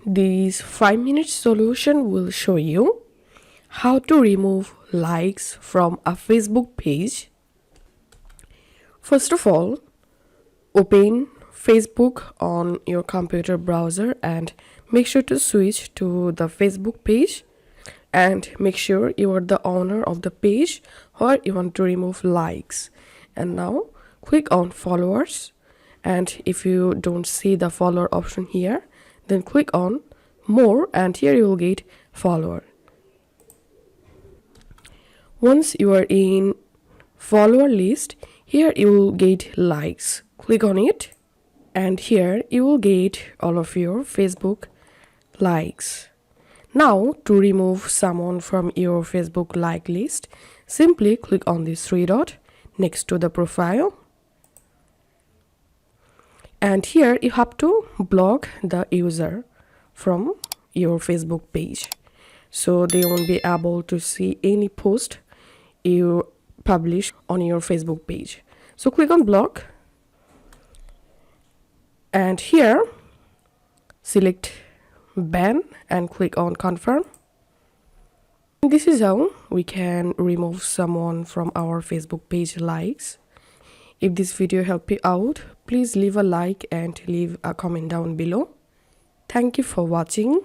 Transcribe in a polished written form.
This 5-minute solution will show you how to remove likes from a Facebook page. First of all, open Facebook on your computer browser and make sure to switch to the Facebook page, and make sure you are the owner of the page or you want to remove likes. And now click on followers, and if you don't see the follower option here, then click on more, and here you will get follower. Once you are in follower list, here you will get likes. Click on it, and here you will get all of your Facebook likes. Now, to remove someone from your Facebook like list, simply click on this three dot next to the profile, and here you have to block the user from your Facebook page, so they won't be able to see any post you publish on your Facebook page. So click on block, and here select ban and click on confirm. This is how we can remove someone from our Facebook page likes. If this video helped you out, please leave a like and leave a comment down below. Thank you for watching.